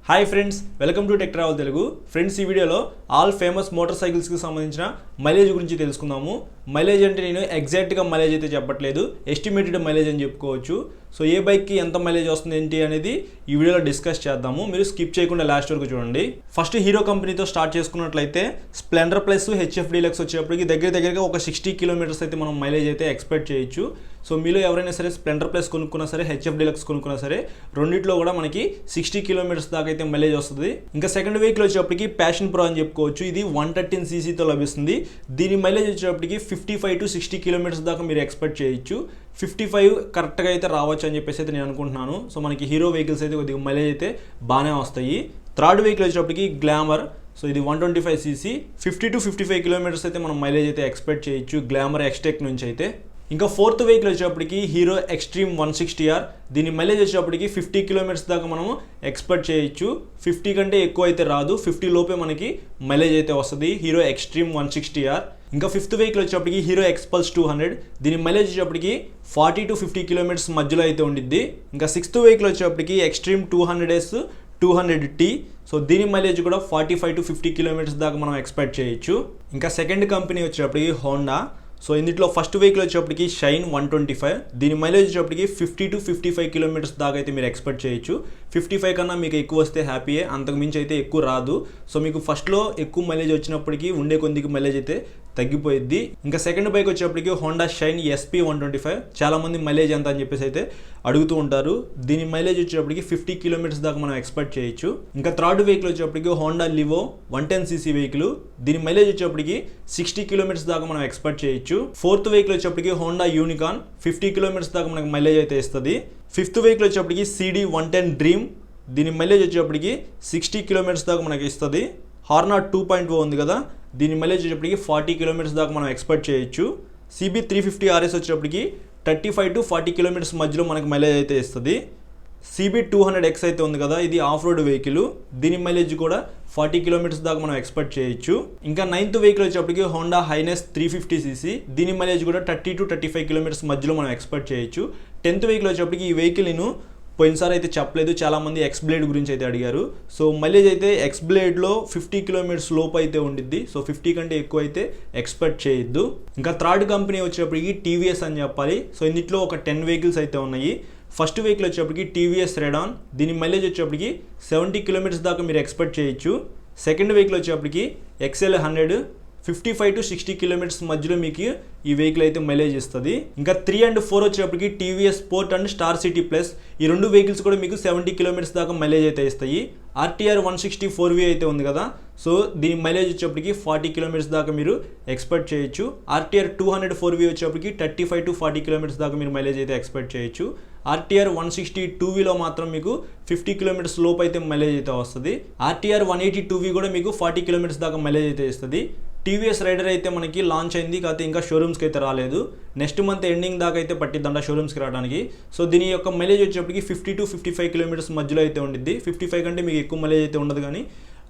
Hi friends, welcome to tech travel Telugu. Friends, ఈ వీడియోలో all famous motor సైకిల్స్కి సంబంధించిన mileage గురించి తెలుసుకుందాము. మైలేజ్ అంటే నేను ఎగ్జాక్ట్గా మైలేజ్ అయితే చెప్పట్లేదు, ఎస్టిమేటెడ్ మైలేజ్ అని చెప్పుకోవచ్చు. సో ఏ బైక్కి ఎంత మైలేజ్ వస్తుంది ఏంటి అనేది ఈ వీడియోలో డిస్కస్ చేద్దాము. మీరు స్కిప్ చేయకుండా లాస్ట్ వరకు చూడండి. ఫస్ట్ హీరో కంపెనీతో స్టార్ట్ చేసుకున్నట్లయితే స్ప్లెండర్ ప్లస్ హెచ్ఎఫ్ డీలక్స్ వచ్చేప్పటికి దగ్గరగా ఒక 60 కిలోమీటర్స్ అయితే మనం మైలేజ్ అయితే ఎక్స్పెక్ట్ చేయొచ్చు. సో మీలో ఎవరైనా సరే స్ప్లెండర్ ప్లస్ కొనుక్కున్నా సరే, హెచ్ఎఫ్ డీలక్స్ కొనుక్కున్నా సరే, రెండిట్లో కూడా మనకి 60 కిలోమీటర్స్ దాకా అయితే మైలేజ్ వస్తుంది. ఇంకా సెకండ్ వెహికల్ వచ్చేప్పటికి ప్యాషన్ ప్రో అని చెప్పుకోవచ్చు. ఇది 113 cc లభిస్తుంది. దీని మైలేజ్ వచ్చేప్పటికి 55 to 60 కిలోమీటర్స్ దాకా మీరు ఎక్స్పెక్ట్ చేయొచ్చు. 55 కరెక్ట్గా అయితే రావచ్చు అని చెప్పేసి అయితే నేను అనుకుంటున్నాను. సో మనకి హీరో వెహికల్స్ అయితే కొద్దిగా మైలేజ్ అయితే బాగానే వస్తాయి. థర్డ్ వెహికల్ వచ్చేటప్పటికి గ్లామర్. సో ఇది 125 cc, 50 to 55 కిలోమీటర్స్ అయితే మనం మైలేజ్ అయితే ఎక్స్పెక్ట్ చేయొచ్చు గ్లామర్ ఎక్స్టెక్ నుంచి అయితే. ఇంకా ఫోర్త్ వెహికల్ వచ్చేటప్పటికి హీరో ఎక్స్ట్రీమ్ 160R. దీని మైలేజ్ వచ్చేటప్పటికి 50 కిలోమీటర్స్ దాకా మనము ఎక్స్పెక్ట్ చేయొచ్చు. 50 కంటే ఎక్కువ అయితే రాదు, 50 లోపే మనకి మైలేజ్ అయితే వస్తుంది హీరో ఎక్స్ట్రీమ్ 160R. ఇంకా ఫిఫ్త్ వెహికల్ వచ్చేటప్పటికి హీరో ఎక్స్పల్స్ 200. దీని మైలేజ్ వచ్చేటప్పటికి 40 to 50 కిలోమీటర్స్ మధ్యలో అయితే ఉండిద్ది. ఇంకా సిక్స్త్ వెహికల్ వచ్చేటప్పటికి ఎక్స్ట్రీమ్ 200S 200T. సో దీని మైలేజ్ కూడా 45 to 50 కిలోమీటర్స్ దాకా మనం ఎక్స్పెక్ట్ చేయొచ్చు. ఇంకా సెకండ్ కంపెనీ వచ్చేటప్పటికి హోండా. సో ఇందులో ఫస్ట్ వెహికల్ వచ్చేటప్పటికి షైన్ 125. దీని మైలేజ్ వచ్చేటప్పటికి 50 to 55 కిలోమీటర్స్ దాకా అయితే మీరు ఎక్స్పెక్ట్ చేయొచ్చు. 55 కన్నా మీకు ఎక్కువ వస్తే హ్యాపీయే, అంతకు మించి అయితే ఎక్కువ రాదు. సో మీకు ఫస్ట్లో ఎక్కువ మైలేజ్ వచ్చినప్పటికీ ఉండే కొద్దిగా మైలేజ్ అయితే తగ్గిపోయిద్ది. ఇంకా సెకండ్ బైక్ వచ్చేటప్పటికి హోండా షైన్ SP 125. చాలామంది మైలేజ్ ఎంత అని చెప్పేసి అయితే అడుగుతూ ఉంటారు. దీని మైలేజ్ వచ్చేటప్పటికి 50 కిలోమీటర్స్ దాకా మనం ఎక్స్పెక్ట్ చేయొచ్చు. ఇంకా థర్డ్ వెహికల్ వచ్చేటప్పటికి హోండా లివో 110 cc వెహికల్. దీని మైలేజ్ వచ్చేటప్పటికి 60 కిలోమీటర్స్ దాకా మనం ఎక్స్పెక్ట్ చేయొచ్చు. ఫోర్త్ వెహికల్ వచ్చేటప్పటికి హోండా యూనికాన్ 50 కిలోమీటర్స్ దాకా మనకి మైలేజ్ అయితే ఇస్తుంది. ఫిఫ్త్ వెహికల్ వచ్చేటప్పటికి CD 110 డ్రీమ్. దీని మైలేజ్ వచ్చేటప్పటికి 60 కిలోమీటర్స్ దాకా మనకి ఇస్తుంది. హార్నాట్ 2.0 ఉంది కదా, దీని మైలేజ్ వచ్చేటప్పటికి 40 కిలోమీటర్స్ దాకా మనం ఎక్స్పెక్ట్ చేయొచ్చు. CB 350 RS వచ్చేటప్పటికి 35 to 40 కిలోమీటర్స్ మధ్యలో మనకి మైలేజ్ అయితే ఇస్తుంది. CB 200X అయితే ఉంది కదా, ఇది ఆఫ్ రోడ్ వెహికల్. దీని మైలేజ్ కూడా 40 కిలోమీటర్స్ దాకా మనం ఎక్స్పెక్ట్ చేయొచ్చు. ఇంకా నైన్త్ వెహికల్ వచ్చేటప్పటికి హోండా హైనెస్ 350 cc. దీని మైలేజ్ కూడా 30 to 35 కిలోమీటర్స్ మధ్యలో మనం ఎక్స్పెక్ట్ చేయొచ్చు. 10th వెహికల్ వచ్చేటప్పటికి ఈ వెహికల్ నేను పోయినసారి అయితే చెప్పలేదు, చాలామంది ఎక్స్ బ్లేడ్ గురించి అయితే అడిగారు. సో మైలేజ్ అయితే ఎక్స్ బ్లేడ్లో 50 కిలోమీటర్స్ లోపు అయితే ఉండిద్ది. సో 50 కంటే ఎక్కువ అయితే ఎక్స్పెక్ట్ చేయొద్దు. ఇంకా థర్డ్ కంపెనీ వచ్చేటప్పటికి TVS అని చెప్పాలి. సో ఇందులో ఒక 10 వెహికల్స్ అయితే ఉన్నాయి. ఫస్ట్ వెహికల్ వచ్చేటప్పటికి TVS రెడాన్. దీని మైలేజ్ వచ్చేటప్పటికి 70 కిలోమీటర్స్ దాకా మీరు ఎక్స్పెక్ట్ చేయొచ్చు. సెకండ్ వెహికల్ వచ్చేటప్పటికి XL 100 55 to 60 కిలోమీటర్స్ మధ్యలో మీకు ఈ వెహికల్ అయితే మైలేజ్ ఇస్తుంది. ఇంకా 3 and 4 వచ్చేటప్పటికి TVS sport and star city plus. ఈ రెండు వెహికల్స్ కూడా మీకు 70 కిలోమీటర్స్ దాకా మైలేజ్ అయితే ఇస్తాయి. RTR 160 4V అయితే ఉంది కదా, సో దీని మైలేజ్ వచ్చేప్పటికి 40 కిలోమీటర్స్ దాకా మీరు ఎక్స్పెక్ట్ చేయొచ్చు. RTR 200 4V వచ్చేప్పటికి 35 to 40 కిలోమీటర్స్ దాకా మీరు మైలేజ్ అయితే ఎక్స్పెక్ట్ చేయొచ్చు. RTR 160 2Vలో మాత్రం మీకు 50 కిలోమీటర్స్ లోపు అయితే మైలేజ్ అయితే వస్తుంది. RTR 180 2V కూడా మీకు 40 కిలోమీటర్స్ దాకా మైలేజ్ అయితే ఇస్తుంది. TVS రైడర్ అయితే మనకి లాంచ్ అయింది, కాకపోతే ఇంకా షోరూమ్స్కి అయితే రాలేదు. నెక్స్ట్ మంత్ ఎండింగ్ దాకా అయితే పట్టిద్దంట షోరూమ్స్కి రావడానికి. సో దీని యొక్క మైలేజ్ వచ్చేప్పటికి 50 to 55 కిలోమీటర్స్ మధ్యలో అయితే ఉండిద్ది. 55 కంటే మీకు ఎక్కువ మైలేజ్ అయితే ఉండదు, కానీ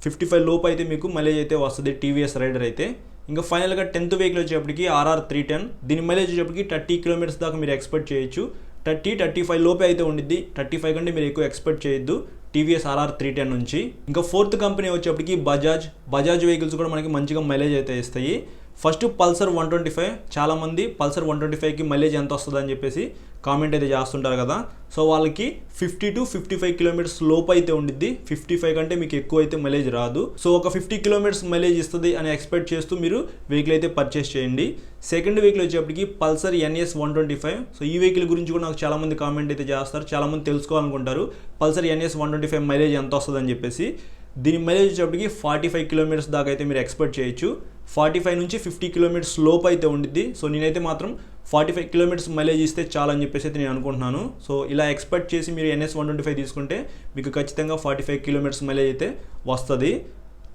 55 లోపు అయితే మీకు మైలేజ్ అయితే వస్తుంది TVS రైడర్ అయితే. ఇంకా ఫైనల్గా 10th వెహికల్ వచ్చేప్పటికి RR 310. దీని మైలేజ్ వచ్చేప్పటికి 30 కిలోమీటర్స్ దాకా మీరు ఎక్స్పెక్ట్ చేయొచ్చు. 30-35 లోపే అయితే ఉండిద్ది. 35 కంటే మీరు ఎక్కువ ఎక్స్పెక్ట్ చేయొద్దు TVS RR 310 నుంచి. ఇంకా ఫోర్త్ కంపెనీ వచ్చేప్పటికి బజాజ్ వెహికల్స్ కూడా మనకి మంచిగా మైలేజ్ అయితే ఇస్తాయి. First Pulsar 125. చాలామంది పల్సర్ 125కి మైలేజ్ ఎంత వస్తుంది అని చెప్పేసి కామెంట్ అయితే చేస్తుంటారు కదా. సో వాళ్ళకి 50 to 55 కిలోమీటర్స్ లోపు అయితే ఉండిద్ది. 55 కంటే మీకు ఎక్కువ అయితే మైలేజ్ రాదు. సో ఒక 50 కిలోమీటర్స్ మైలేజ్ ఇస్తుంది అని ఎక్స్పెక్ట్ చేస్తూ మీరు వెహికల్ అయితే పర్చేస్ చేయండి. సెకండ్ వెహికల్ వచ్చేప్పటికి పల్సర్ NS 125. సో ఈ వెహికల్ గురించి కూడా నాకు చాలామంది కామెంట్ అయితే చేస్తారు, చాలామంది తెలుసుకోవాలనుకుంటారు పల్సర్ NS 125 మైలేజ్ ఎంత వస్తుంది అని చెప్పేసి. దీని మైలేజ్ వచ్చేప్పటికి 45 కిలోమీటర్స్ దాకా అయితే మీరు ఎక్స్పెక్ట్ చేయొచ్చు. 45 నుంచి 50 కిలోమీటర్స్ లోపు అయితే ఉండిద్ది. సో నేనైతే మాత్రం 45 కిలోమీటర్స్ మైలేజ్ ఇస్తే చాలని చెప్పేసి అయితే నేను అనుకుంటున్నాను. సో ఇలా ఎక్స్పెక్ట్ చేసి మీరు NS 125 తీసుకుంటే మీకు ఖచ్చితంగా 45 కిలోమీటర్స్ మైలేజ్ అయితే వస్తుంది.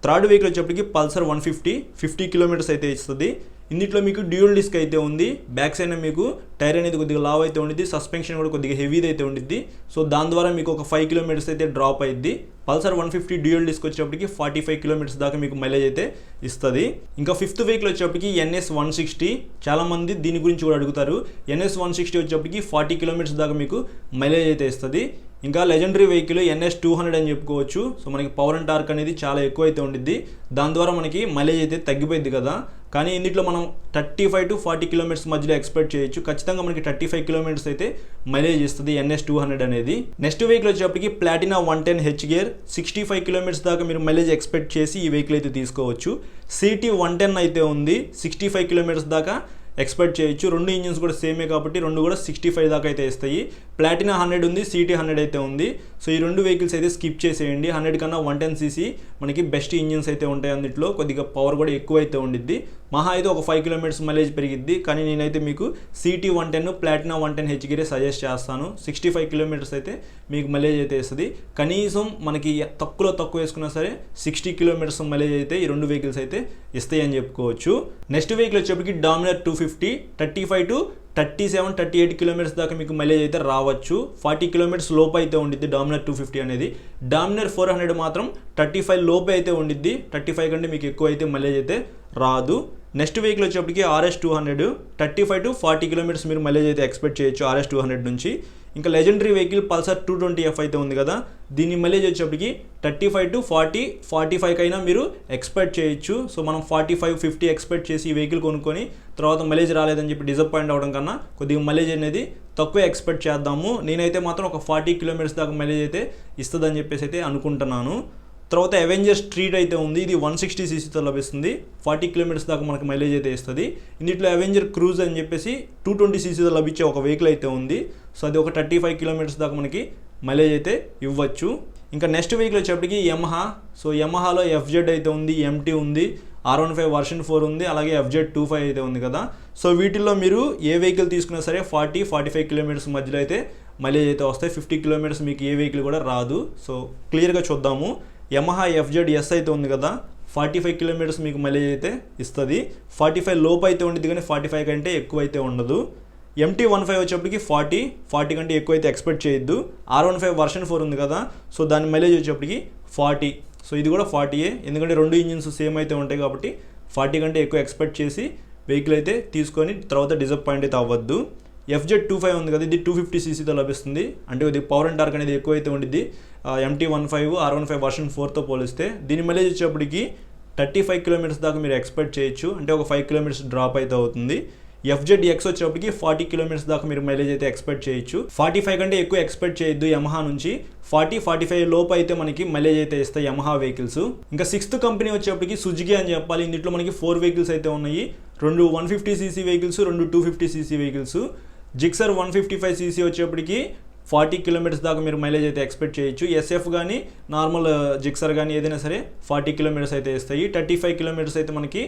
థర్డ్ వెహికల్ వచ్చేప్పటికి పల్సర్ 150 50 కిలోమీటర్స్ అయితే ఇస్తుంది. ఇందులో మీకు డ్యూయల్ డిస్క్ అయితే ఉంది. బ్యాక్ సైడ్ మీకు టైర్ అనేది కొద్దిగా లావ్ అయితే ఉండిద్ది, సస్పెన్షన్ కూడా కొద్దిగా హెవీది అయితే ఉండిద్ది. సో దాని ద్వారా మీకు ఒక 5 కిలోమీటర్స్ అయితే డ్రాప్ అయ్యిద్ది. పల్సర్ 150 డ్యూయల్ డిస్క్ వచ్చేప్పటికి 45 కిలోమీటర్స్ దాకా మీకు మైలేజ్ అయితే ఇస్తుంది. ఇంకా ఫిఫ్త్ వెహికల్ వచ్చేప్పటికి NS 160. చాలామంది దీని గురించి కూడా అడుగుతారు. NS 160 వచ్చేప్పటికి 40 కిలోమీటర్స్ దాకా మీకు మైలేజ్ అయితే ఇస్తుంది. ఇంకా లెజెండరీ వెహికల్ NS200 అని చెప్పుకోవచ్చు. సో మనకి పవర్ అండ్ టార్క్ అనేది చాలా ఎక్కువ అయితే ఉండిద్ది. దాని ద్వారా మనకి మైలేజ్ అయితే తగ్గిపోయింది కదా. కానీ ఇందులో మనం 35 to 40 కిలోమీటర్స్ మధ్యలో ఎక్స్పెక్ట్ చేయొచ్చు. ఖచ్చితంగా మనకి 35 కిలోమీటర్స్ అయితే మైలేజ్ ఇస్తుంది NS200 అనేది. నెక్స్ట్ వెహికల్ వచ్చేప్పటికి ప్లాటినా 110 గేర్ 65 కిలోమీటర్స్ దాకా మీరు మైలేజ్ ఎక్స్పెక్ట్ చేసి ఈ వెహికల్ అయితే తీసుకోవచ్చు. CT 110 అయితే ఉంది, 65 కిలోమీటర్స్ దాకా ఎక్స్పెక్ట్ చేయొచ్చు. రెండు ఇంజిన్స్ కూడా సేమే కాబట్టి రెండు కూడా 65 దాకా అయితే ఇస్తాయి. ప్లాటినా 100 ఉంది, CT 100 అయితే ఉంది. సో ఈ రెండు వెహికల్స్ అయితే స్కిప్ చేసేయండి. 100 కన్నా 110cc మనకి బెస్ట్ ఇంజిన్స్ అయితే ఉంటాయి. అందులో కొద్దిగా పవర్ కూడా ఎక్కువ అయితే ఉండిద్ది. మహా అయితే ఒక 5 కిలోమీటర్స్ మైలేజ్ పెరిగిద్ది. కానీ నేనైతే మీకు CT 110 ప్లాటినా 110 గేరే సజెస్ట్ చేస్తాను. 65 కిలోమీటర్స్ అయితే మీకు మైలేజ్ అయితే ఇస్తుంది. కనీసం మనకి తక్కువ వేసుకున్నా సరే 60 కిలోమీటర్స్ మైలేజ్ అయితే ఈ రెండు వెహికల్స్ అయితే ఇస్తాయి అని చెప్పుకోవచ్చు. నెక్స్ట్ వెహికల్ వచ్చేప్పటికి డామినర్ 250 35 to 37 38 కిలోమీటర్స్ దాకా మీకు మైలేజ్ అయితే రావచ్చు. 40 కిలోమీటర్స్ లోపు అయితే ఉండిద్ది డామినర్ 250 అనేది. డామినర్ 400 మాత్రం 35 లోపు అయితే ఉండిద్ది. 35 కంటే మీకు ఎక్కువ అయితే మైలేజ్ అయితే రాదు. నెక్స్ట్ వెహికల్ వచ్చేప్పటికి RS200 35 to 40 కిలోమీటర్స్ మీరు మైలేజ్ అయితే ఎక్స్పెక్ట్ చేయొచ్చు RS200 నుంచి. ఇంకా లెజెండరీ వెహికల్ పల్సర్ 220F అయితే ఉంది కదా, దీని మైలేజ్ వచ్చేప్పటికి 35 to 40 45 అయినా మీరు ఎక్స్పెక్ట్ చేయొచ్చు. సో మనం 45 50 ఎక్స్పెక్ట్ చేసి ఈ వెహికల్ కొనుక్కొని తర్వాత మైలేజ్ రాలేదని చెప్పి డిసప్పాయింట్ అవ్వడం కన్నా కొద్దిగా మైలేజ్ అనేది తక్కువ ఎక్స్పెక్ట్ చేద్దాము. నేనైతే మాత్రం ఒక 40 కిలోమీటర్స్ దాకా మైలేజ్ అయితే ఇస్తుందని చెప్పేసి అయితే అనుకుంటున్నాను. తర్వాత అవెంజర్ స్ట్రీట్ అయితే ఉంది, ఇది 160ccతో లభిస్తుంది. 40 కిలోమీటర్స్ దాకా మనకు మైలేజ్ అయితే ఇస్తుంది. ఇందులో అవెంజర్ క్రూజ్ అని చెప్పేసి 220ccతో లభించే ఒక వెహికల్ అయితే ఉంది. సో అది ఒక 35 కిలోమీటర్స్ దాకా మనకి మైలేజ్ అయితే ఇవ్వచ్చు. ఇంకా నెక్స్ట్ వెహికల్ వచ్చేప్పటికి యమహా. సో యమహాలో FZ అయితే ఉంది, MT ఉంది, R15 వర్షన్ 4 ఉంది, అలాగే FZ25 అయితే ఉంది కదా. సో వీటిల్లో మీరు ఏ వెహికల్ తీసుకున్నా సరే 40-45 కిలోమీటర్స్ మధ్యలో అయితే మైలేజ్ అయితే వస్తాయి. 50 కిలోమీటర్స్ మీకు ఏ వెహికల్ కూడా రాదు. సో క్లియర్గా చూద్దాము. యమహా FZ అయితే ఉంది కదా, 45 కిలోమీటర్స్ మీకు మైలేజ్ అయితే ఇస్తుంది. 45 లోపు అయితే ఉండేది కానీ 45 కంటే ఎక్కువ అయితే ఉండదు. MT15 వచ్చేప్పటికి 40 కంటే ఎక్కువ అయితే ఎక్స్పెక్ట్ చేయొద్దు. R15 వర్షన్ 4 ఉంది కదా, సో దాని మైలేజ్ వచ్చేప్పటికి 40. సో ఇది కూడా 40ఏ, ఎందుకంటే రెండు ఇంజిన్స్ సేమ్ అయితే ఉంటాయి కాబట్టి 40 కంటే ఎక్కువ ఎక్స్పెక్ట్ చేసి వెహికల్ అయితే తీసుకొని తర్వాత డిసప్పాయింట్ అయితే అవ్వద్దు. FZ25 ఉంది కదా, ఇది 250ccతో లభిస్తుంది. అంటే ఇది పవర్ అండ్ టార్క్ అనేది ఎక్కువైతే ఉండిద్ది MT15 R15 వర్షన్ 4తో పోలిస్తే. దీని మైలేజ్ వచ్చేప్పటికి 35 కిలోమీటర్స్ దాకా మీరు ఎక్స్పెక్ట్ చేయొచ్చు. అంటే ఒక 5 కిలోమీటర్స్ డ్రాప్ అయితే అవుతుంది. FZX వచ్చేప్పటికి 40 కిలోమీటర్స్ దాకా మీరు మైలేజ్ అయితే ఎక్స్పెక్ట్ చేయొచ్చు. 45 కంటే ఎక్కువ ఎక్స్పెక్ట్ చేయొద్దు యమహా నుంచి. 40-45 లోపు అయితే మనకి మైలేజ్ అయితే ఇస్తాయి యమహా వెహికల్స్. ఇంకా 6th కంపెనీ వచ్చేప్పటికి సుజుకి అని చెప్పాలి. ఇందులో మనకి 4 వెహికల్స్ అయితే ఉన్నాయి. రెండు 150cc వెహికల్స్, రెండు 250cc వెహికల్స్. జిక్సర్ 155cc వచ్చేప్పటికి 40 కిలోమీటర్స్ దాకా మీరు మైలేజ్ అయితే ఎక్స్పెక్ట్ చేయొచ్చు. SF కానీ నార్మల్ జిక్సర్ కానీ ఏదైనా సరే 40 కిలోమీటర్స్ అయితే ఇస్తాయి. 35 కిలోమీటర్స్ అయితే మనకి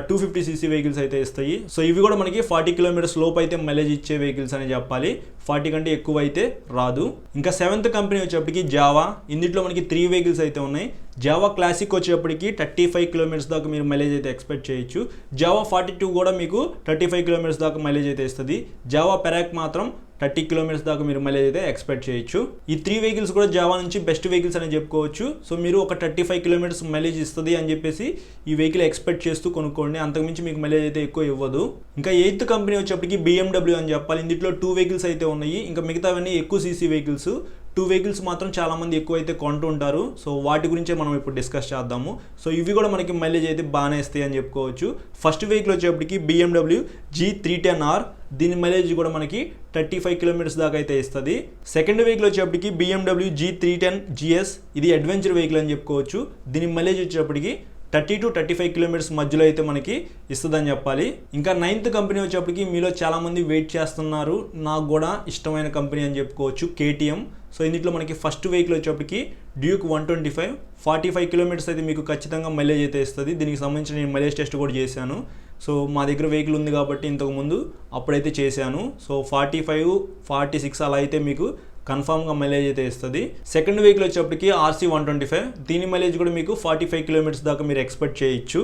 250cc వెహికల్స్ అయితే ఇస్తాయి. సో ఇవి కూడా మనకి 40 కిలోమీటర్స్ లోపు అయితే మైలేజ్ ఇచ్చే వెహికల్స్ అని చెప్పాలి. 40 కంటే ఎక్కువ అయితే రాదు. ఇంకా 7th కంపెనీ వచ్చేప్పటికి జావా. ఇందులో మనకి 3 వెహికల్స్ అయితే ఉన్నాయి. జావా క్లాసిక్ వచ్చేప్పటికి 35 కిలోమీటర్స్ దాకా మీరు మైలేజ్ అయితే ఎక్స్పెక్ట్ చేయొచ్చు. జావా 42 కూడా మీకు 35 కిలోమీటర్స్ దాకా మైలేజ్ అయితే ఇస్తుంది. జావా పెరాక్ మాత్రం 30 కిలోమీటర్స్ దాకా మీరు మైలేజ్ అయితే ఎక్స్పెక్ట్ చేయొచ్చు. ఈ 3 వెహికల్స్ కూడా జావా నుంచి బెస్ట్ వెహికల్స్ అని చెప్పుకోవచ్చు. సో మీరు ఒక 35 కిలోమీటర్స్ మైలేజ్ ఇస్తుంది అని చెప్పేసి ఈ వెహికల్ ఎక్స్పెక్ట్ చేస్తూ కొనుక్కోండి. అంతకుమించి మీకు మైలేజ్ అయితే ఎక్కువ ఇవ్వదు. ఇంకా 8th కంపెనీ వచ్చేప్పటికి BMW అని చెప్పాలి. ఇందులో 2 వెహికల్స్ అయితే ఉన్నాయి. ఇంకా మిగతావన్నీ ఎక్కువ సీసీ వెహికల్స్. 2 వెహికల్స్ మాత్రం చాలామంది ఎక్కువ అయితే కొంటూ ఉంటారు. సో వాటి గురించే మనం ఇప్పుడు డిస్కస్ చేద్దాము. సో ఇవి కూడా మనకి మైలేజ్ అయితే బాగానే ఇస్తాయి అని చెప్పుకోవచ్చు. ఫస్ట్ వెహికల్ వచ్చేప్పటికి BMW G310R. దీని మైలేజ్ కూడా మనకి 35 కిలోమీటర్స్ దాకా అయితే ఇస్తుంది. సెకండ్ వెహికల్ వచ్చేప్పటికి BMW G310 GS. ఇది అడ్వెంచర్ వెహికల్ అని చెప్పుకోవచ్చు. దీని మైలేజ్ వచ్చేప్పటికి 30 to 35 కిలోమీటర్స్ మధ్యలో అయితే మనకి ఇస్తుందని చెప్పాలి. ఇంకా 9th కంపెనీ వచ్చేప్పటికి మీలో చాలామంది వెయిట్ చేస్తున్నారు, నాకు కూడా ఇష్టమైన కంపెనీ అని చెప్పుకోవచ్చు, KTM. సో ఇందులో మనకి ఫస్ట్ వెహికల్ వచ్చేప్పటికి డ్యూక్ 125 45 కిలోమీటర్స్ అయితే మీకు ఖచ్చితంగా మైలేజ్ అయితే ఇస్తుంది. దీనికి సంబంధించి నేను మైలేజ్ టెస్ట్ కూడా చేశాను. సో మా దగ్గర వెహికల్ ఉంది కాబట్టి ఇంతకుముందు అప్పుడైతే చేశాను. సో 45 46 అలా అయితే మీకు కన్ఫామ్గా మైలేజ్ అయితే ఇస్తుంది. సెకండ్ వెహికల్ వచ్చేప్పటికి RC 125. దీని మైలేజ్ కూడా మీకు 45 కిలోమీటర్స్ దాకా మీరు ఎక్స్పెక్ట్ చేయొచ్చు.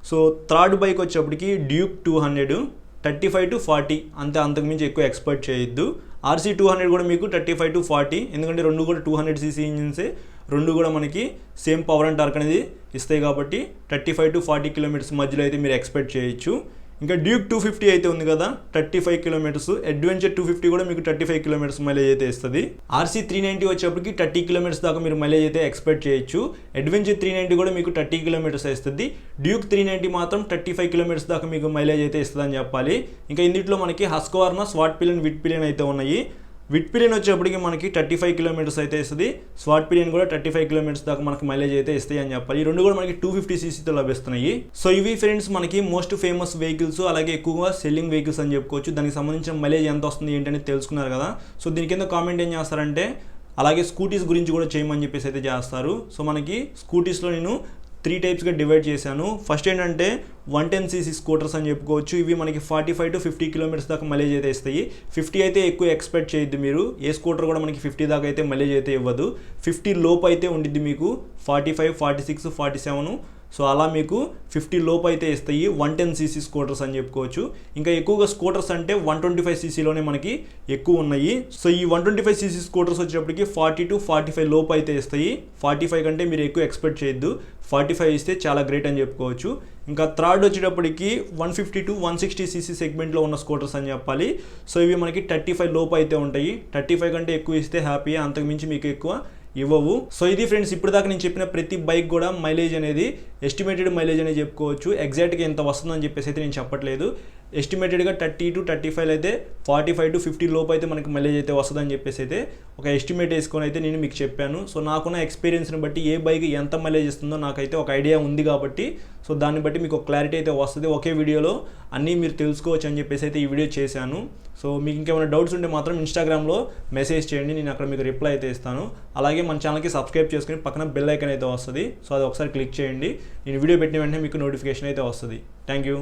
సో థర్డ్ బైక్ వచ్చేప్పటికి డ్యూక్ 200 35 to 40 అంతే, అంతకుమించి ఎక్కువ ఎక్స్పెక్ట్ చేయొద్దు. RC 200 కూడా మీకు 35 to 40, ఎందుకంటే రెండు కూడా 200cc ఇంజిన్సే, రెండు కూడా మనకి సేమ్ పవర్ అండ్ టార్క్ అనేది ఇస్తాయి కాబట్టి 35 to 40 కిలోమీటర్స్ మధ్యలో అయితే మీరు ఎక్స్పెక్ట్ చేయొచ్చు. ఇంకా డ్యూక్ 250 అయితే ఉంది కదా 35 కిలోమీటర్స్, అడ్వెంచర్ 250 కూడా మీకు 35 కిలోమీటర్స్ మైలేజ్ అయితే ఇస్తుంది. RC 390 వచ్చేప్పటికి 30 కిలోమీటర్స్ దాకా మీరు మైలేజ్ అయితే ఎక్స్పెక్ట్ చేయొచ్చు. అడ్వెంచర్ 390 కూడా మీకు 30 కిలోమీటర్స్ ఇస్తుంది. డ్యూక్ 390 మాత్రం 35 కిలోమీటర్స్ దాకా మీకు మైలేజ్ అయితే ఇస్తుందని చెప్పాలి. ఇంకా ఇందులో మనకి హస్క్వార్నా, స్వాట్ పిలియన్, విట్ పిలియన్ అయితే ఉన్నాయి. విట్ పిలియన్ వచ్చేప్పటికి మనకి 35 కిలోమీటర్స్ అయితే ఇస్తుంది. స్వాట్ పిలియన్ కూడా 35 కిలోమీటర్స్ దాకా మనకి మైలేజ్ అయితే ఇస్తాయి అని చెప్పాలి. ఈ రెండు కూడా మనకి 250 సీసీతో లభిస్తున్నాయి. సో ఇవి ఫ్రెండ్స్ మనకి మోస్ట్ ఫేమస్ వెహికల్స్, అలాగే ఎక్కువగా సెల్లింగ్ వెహికల్స్ అని చెప్పుకోవచ్చు. దానికి సంబంధించిన మైలేజ్ ఎంత వస్తుంది ఏంటనేది తెలుసుకున్నారు కదా. సో దీని కింద కామెంట్ ఏం చేస్తారంటే అలాగే స్కూటీస్ గురించి కూడా చేయమని చెప్పేసి అయితే చేస్తారు. సో మనకి స్కూటీస్లో నేను 3 టైప్స్గా డివైడ్ చేశాను. ఫస్ట్ ఏంటంటే 110cc స్కూటర్స్ అని చెప్పుకోవచ్చు. ఇవి మనకి 45 to 50 కిలోమీటర్స్ దాకా మైలేజ్ అయితే ఇస్తాయి. 50 అయితే ఎక్కువ ఎక్స్పెక్ట్ చేయొద్దు మీరు. ఏ స్కూటర్ కూడా మనకి 50 దాకా అయితే మైలేజ్ అయితే ఇవ్వదు. 50 లోపు అయితే ఉండిద్ది మీకు. 45, 46, 47. సో అలా మీకు 50 లోపు అయితే ఇస్తాయి 110cc స్కూటర్స్ అని చెప్పుకోవచ్చు. ఇంకా ఎక్కువగా స్కూటర్స్ అంటే 125cc మనకి ఎక్కువ ఉన్నాయి. సో ఈ 125cc స్కూటర్స్ వచ్చేటప్పటికి 40 to 45 లోపు అయితే ఇస్తాయి. 45 కంటే మీరు ఎక్కువ ఎక్స్పెక్ట్ చేయొద్దు. 45 ఇస్తే చాలా గ్రేట్ అని చెప్పుకోవచ్చు. ఇంకా థర్డ్ వచ్చేటప్పటికి 150 to 160cc సెగ్మెంట్లో ఉన్న స్కూటర్స్ అని చెప్పాలి. సో ఇవి మనకి 35 లోపు అయితే ఉంటాయి. 35 కంటే ఎక్కువ ఇస్తే హ్యాపీ, అంతకుమించి మీకు ఎక్కువ ఇవ్వవు. సో ఇది ఫ్రెండ్స్, ఇప్పుడు దాకా నేను చెప్పిన ప్రతి బైక్ కూడా మైలేజ్ అనేది ఎస్టిమేటెడ్ మైలేజ్ అనేది చెప్పుకోవచ్చు. ఎగ్జాక్ట్గా ఎంత వస్తుందని చెప్పేసి అయితే నేను చెప్పట్లేదు. ఎస్టిమేటెడ్గా 30 to 35 అయితే 45 to 50 లోపు అయితే మనకి మైలేజ్ అయితే వస్తుందని చెప్పేసి అయితే ఒక ఎస్టిమేట్ వేసుకొని అయితే నేను మీకు చెప్పాను. సో నాకున్న ఎక్స్పీరియన్స్ని బట్టి ఏ బైక్ ఎంత మైలేజ్ ఇస్తుందో నాకైతే ఒక ఐడియా ఉంది కాబట్టి సో దాన్ని బట్టి మీకు ఒక క్లారిటీ అయితే వస్తుంది. ఒకే వీడియోలో అన్నీ మీరు తెలుసుకోవచ్చు అని చెప్పేసి అయితే ఈ వీడియో చేశాను. సో మీకు ఇంకేమైనా డౌట్స్ ఉంటే మాత్రం ఇన్స్టాగ్రామ్లో మెసేజ్ చేయండి, నేను అక్కడ మీకు రిప్లై అయితే ఇస్తాను. అలాగే మన ఛానల్కి సబ్స్క్రైబ్ చేసుకుని పక్కన బెల్ ఐకాన్ అయితే వస్తుంది. సో అది ఒకసారి క్లిక్ చేయండి. నేను వీడియో పెట్టిన వెంటనే మీకు నోటిఫికేషన్ అయితే వస్తుంది. Thank you.